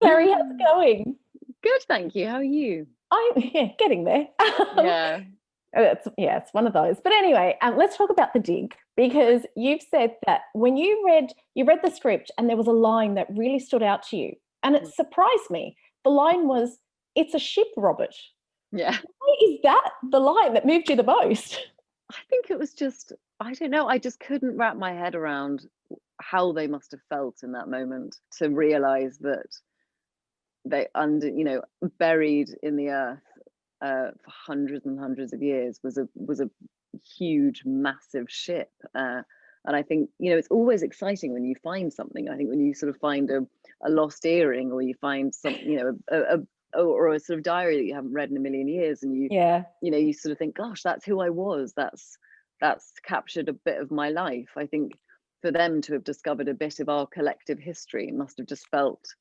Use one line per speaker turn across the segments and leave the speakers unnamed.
Carey, how's it going?
Good, thank you. How are you?
I'm getting there.
Yeah.
It's one of those. But anyway, let's talk about The Dig, because you've said that when you read the script and there was a line that really stood out to you, and it surprised me. The line was, "It's a ship, Robert."
Yeah.
Why is that the line that moved you the most?
I think it was just, I don't know, I just couldn't wrap my head around how they must have felt in that moment to realize that buried in the earth for hundreds and hundreds of years was a huge, massive ship. And I think, it's always exciting when you find something. I think when you sort of find a lost earring, or you find something, or a sort of diary that you haven't read in a million years, and you sort of think, gosh, that's who I was. That's captured a bit of my life. I think for them to have discovered a bit of our collective history must have just felt,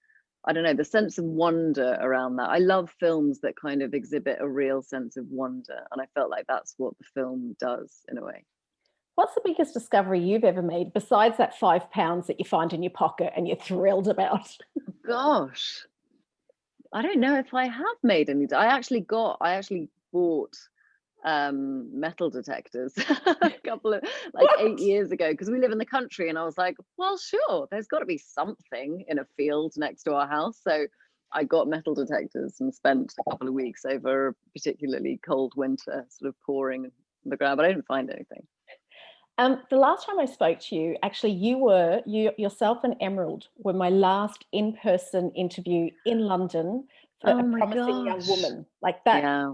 I don't know, the sense of wonder around that. I love films that kind of exhibit a real sense of wonder, and I felt like that's what the film does in a way.
What's the biggest discovery you've ever made besides that £5 that you find in your pocket and you're thrilled about?
Gosh, I don't know if I have made any. I actually bought metal detectors a couple of 8 years ago, because we live in the country, and I was like, well, sure, there's got to be something in a field next to our house. So I got metal detectors and spent a couple of weeks over a particularly cold winter sort of pouring on the ground, but I didn't find anything.
The last time I spoke to you, actually, yourself and Emerald were my last in-person interview in London for A Promising Young Woman. Like that,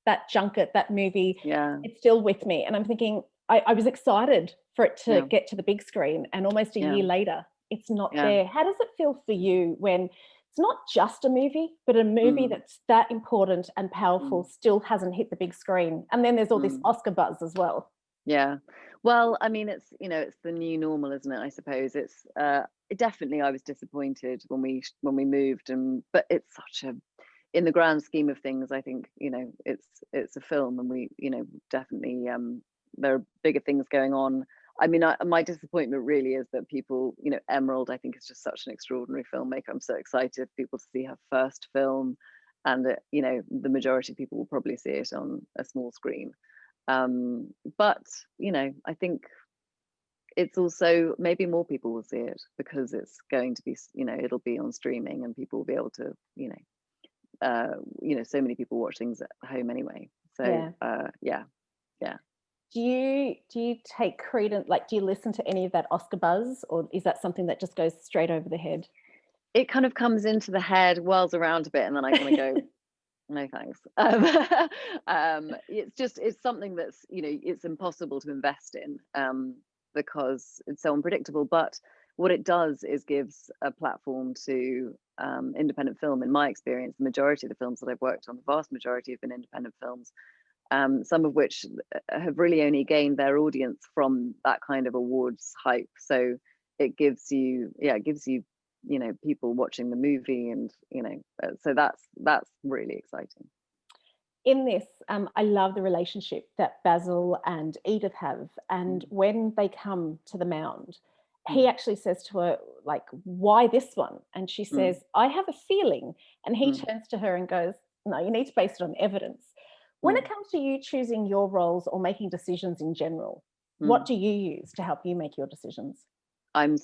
that junket, that movie, it's still with me. And I'm thinking, I was excited for it to get to the big screen, and almost a year later, it's not there. How does it feel for you when it's not just a movie, but a movie that's that important and powerful still hasn't hit the big screen? And then there's all this Oscar buzz as well.
Yeah. Well, I mean, it's the new normal, isn't it? I suppose it's definitely, I was disappointed when we moved, but it's such a, in the grand scheme of things, I think, it's a film, and we, definitely there are bigger things going on. I mean, my disappointment really is that people, Emerald, I think, is just such an extraordinary filmmaker. I'm so excited for people to see her first film, and that, the majority of people will probably see it on a small screen. But I think it's also, maybe more people will see it because it's going to be, it'll be on streaming, and people will be able to, so many people watch things at home anyway. So yeah.
Do you take credence, do you listen to any of that Oscar buzz, or is that something that just goes straight over the head?
It kind of comes into the head, whirls around a bit, and then I kind of go, no thanks. It's something that's, it's impossible to invest in, because it's so unpredictable. But what it does is gives a platform to independent film. In my experience, the majority of the films that I've worked on, the vast majority have been independent films, some of which have really only gained their audience from that kind of awards hype. So it gives you people watching the movie, and so that's really exciting.
In this, I love the relationship that Basil and Edith have, and when they come to the mound, he actually says to her, why this one? And she says, I have a feeling. And he turns to her and goes, no, you need to base it on evidence. When it comes to you choosing your roles or making decisions in general, what do you use to help you make your decisions?
I'm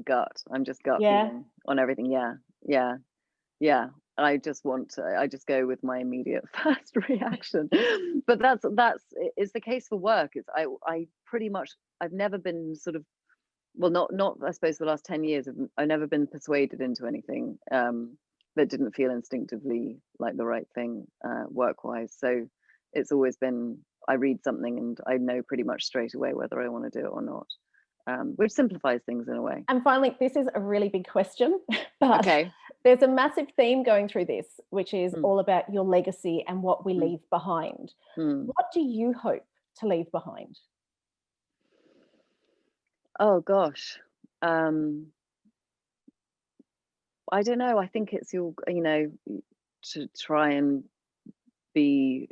gut. I'm just gut feeling on everything. Yeah. I just go with my immediate first reaction. But that's it's the case for work. I pretty much, I've never been sort of, well, not I suppose the last 10 years, I've never been persuaded into anything that didn't feel instinctively like the right thing work-wise. So it's always been, I read something and I know pretty much straight away whether I want to do it or not. Which simplifies things in a way.
And finally, this is a really big question, but there's a massive theme going through this, which is all about your legacy and what we leave behind. What do you hope to leave behind?
Oh gosh, I don't know. I think it's to try and be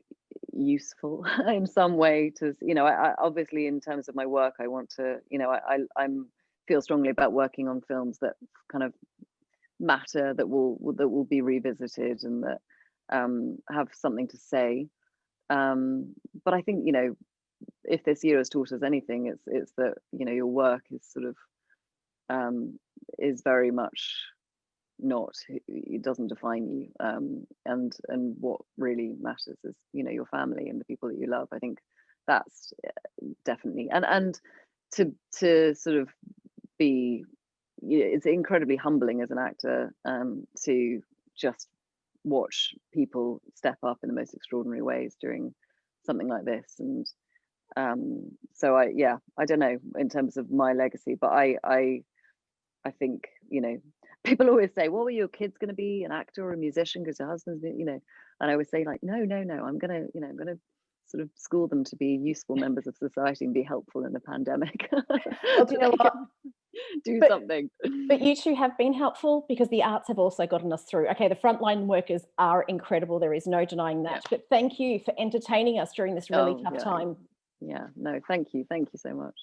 useful in some way to, I obviously, in terms of my work, I want to, I'm feel strongly about working on films that kind of matter that will be revisited and that have something to say. But I think, you know, if this year has taught us anything, it's that, you know, your work is sort of is very much not, it doesn't define you, and what really matters is, you know, your family and the people that you love. I think that's definitely, and to sort of be, you know, it's incredibly humbling as an actor to just watch people step up in the most extraordinary ways during something like this. And so I don't know in terms of my legacy, but I think, you know, people always say, well, were your kids going to be an actor or a musician because your husband's been, you know, and I always say, like, no, I'm gonna, you know, I'm gonna sort of school them to be useful members of society and be helpful in the pandemic.
Well, do you know what?
Do something.
But you two have been helpful, because the arts have also gotten us through. Okay, the frontline workers are incredible. There is no denying that. Yeah. But thank you for entertaining us during this really tough time.
Yeah, no, thank you. Thank you so much.